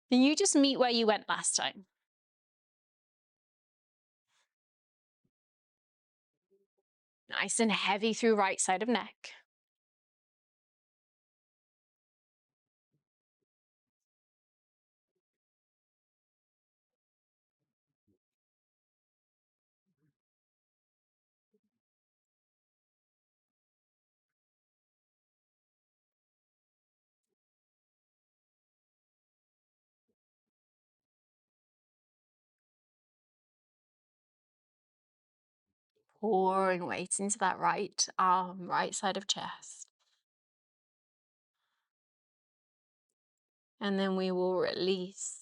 Then you just meet where you went last time. Nice and heavy through right side of neck. Pouring weight into that right arm, right side of chest. And then we will release.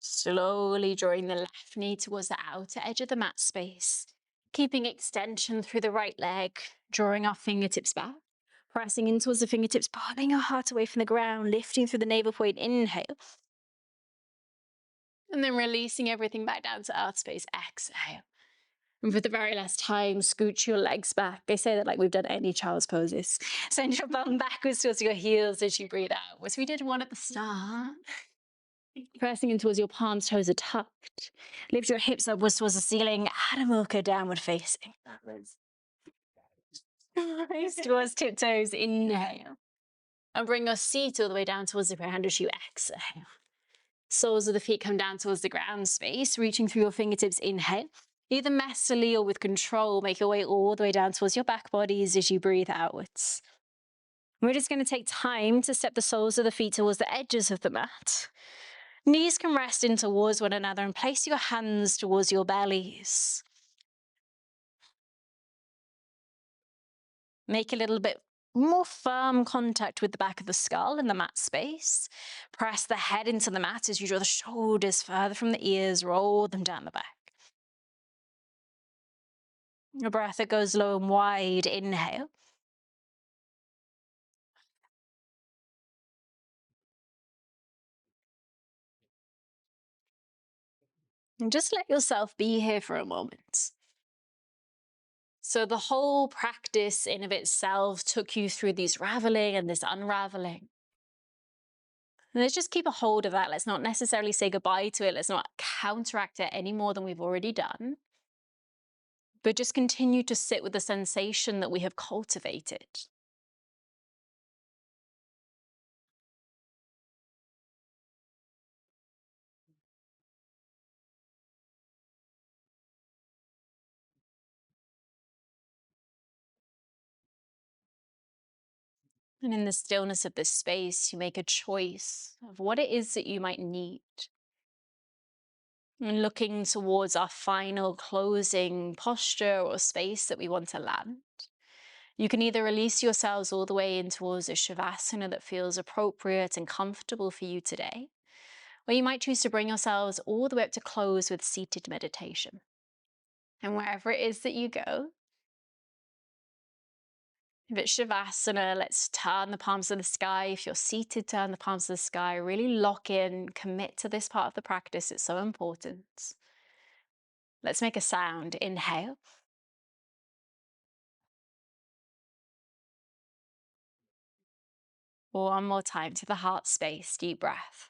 Slowly drawing the left knee towards the outer edge of the mat space. Keeping extension through the right leg, drawing our fingertips back. Pressing in towards the fingertips, pulling our heart away from the ground, lifting through the navel point, inhale. And then releasing everything back down to earth space, exhale. And for the very last time, scooch your legs back. I say that like we've done any child's poses. Send your bum backwards towards your heels as you breathe out. As we did one at the start. Pressing in towards your palms, toes are tucked. Lift your hips upwards towards the ceiling. Adho Mukha, downward facing. Rise towards tiptoes, inhale. And bring your seat all the way down towards the ground as you exhale. Soles of the feet come down towards the ground space, reaching through your fingertips, inhale. Either messily or with control, make your way all the way down towards your back bodies as you breathe outwards. We're just going to take time to step the soles of the feet towards the edges of the mat. Knees can rest in towards one another and place your hands towards your bellies. Make a little bit more firm contact with the back of the skull in the mat space. Press the head into the mat as you draw the shoulders further from the ears, roll them down the back. A breath that goes low and wide, inhale. And just let yourself be here for a moment. So the whole practice in of itself took you through these raveling and this unraveling. And let's just keep a hold of that. Let's not necessarily say goodbye to it. Let's not counteract it any more than we've already done. But just continue to sit with the sensation that we have cultivated. And in the stillness of this space, you make a choice of what it is that you might need. And looking towards our final closing posture or space that we want to land. You can either release yourselves all the way in towards a shavasana that feels appropriate and comfortable for you today, or you might choose to bring yourselves all the way up to close with seated meditation. And wherever it is that you go, if it's shavasana, let's turn the palms of the sky. If you're seated, turn the palms of the sky. Really lock in, commit to this part of the practice. It's so important. Let's make a sound. Inhale. One more time to the heart space. Deep breath.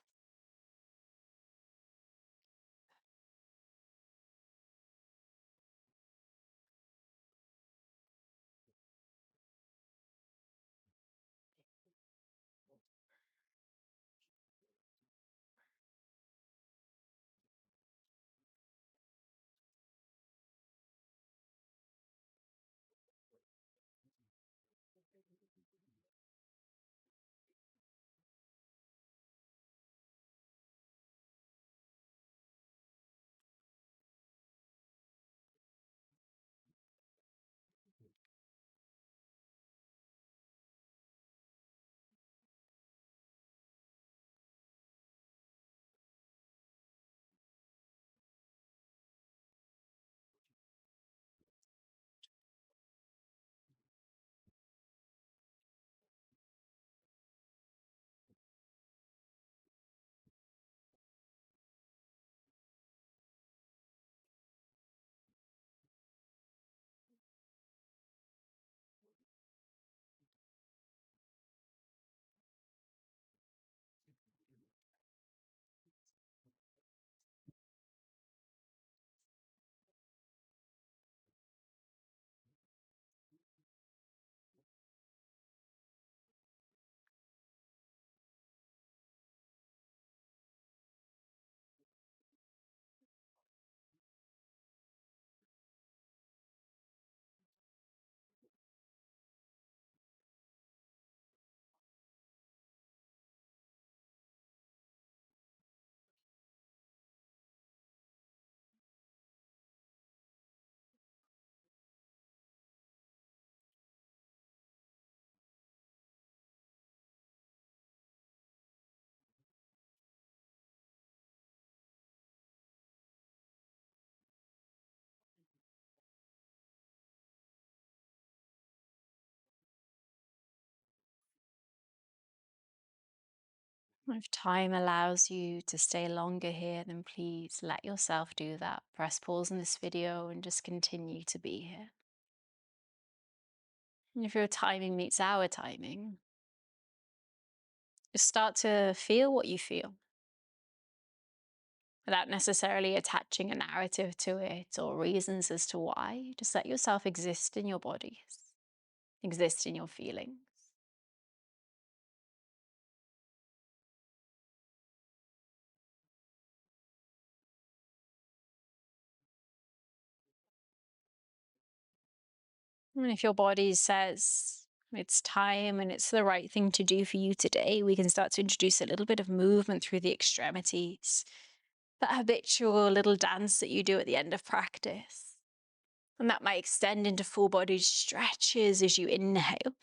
If time allows you to stay longer here, then please let yourself do that. Press pause on this video and just continue to be here. And if your timing meets our timing, just start to feel what you feel without necessarily attaching a narrative to it or reasons as to why. Just let yourself exist in your bodies, exist in your feelings. And if your body says it's time and it's the right thing to do for you today, we can start to introduce a little bit of movement through the extremities, that habitual little dance that you do at the end of practice. And that might extend into full body stretches as you inhale.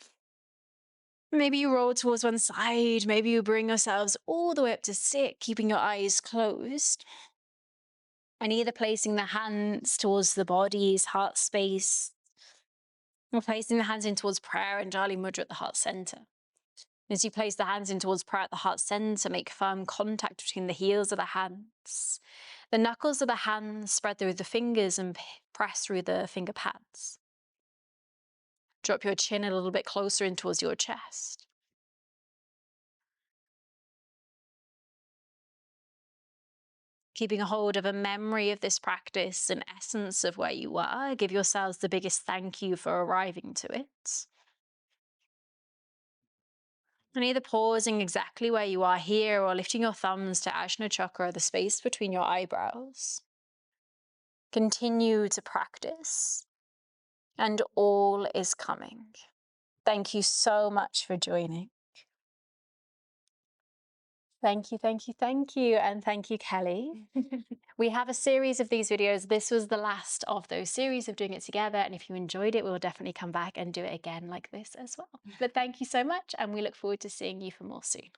Maybe you roll towards one side, maybe you bring yourselves all the way up to sit, keeping your eyes closed. And either placing the hands towards the body's heart space, or placing the hands in towards prayer and Jali Mudra at the heart center. As you place the hands in towards prayer at the heart center, make firm contact between the heels of the hands. The knuckles of the hands spread through the fingers and press through the finger pads. Drop your chin a little bit closer in towards your chest. Keeping a hold of a memory of this practice, an essence of where you are. Give yourselves the biggest thank you for arriving to it. And either pausing exactly where you are here or lifting your thumbs to Ajna Chakra, the space between your eyebrows. Continue to practice, and all is coming. Thank you so much for joining. Thank you, thank you, thank you. And thank you, Kelly. We have a series of these videos. This was the last of those series of doing it together. And if you enjoyed it, we'll definitely come back and do it again like this as well. But thank you so much. And we look forward to seeing you for more soon.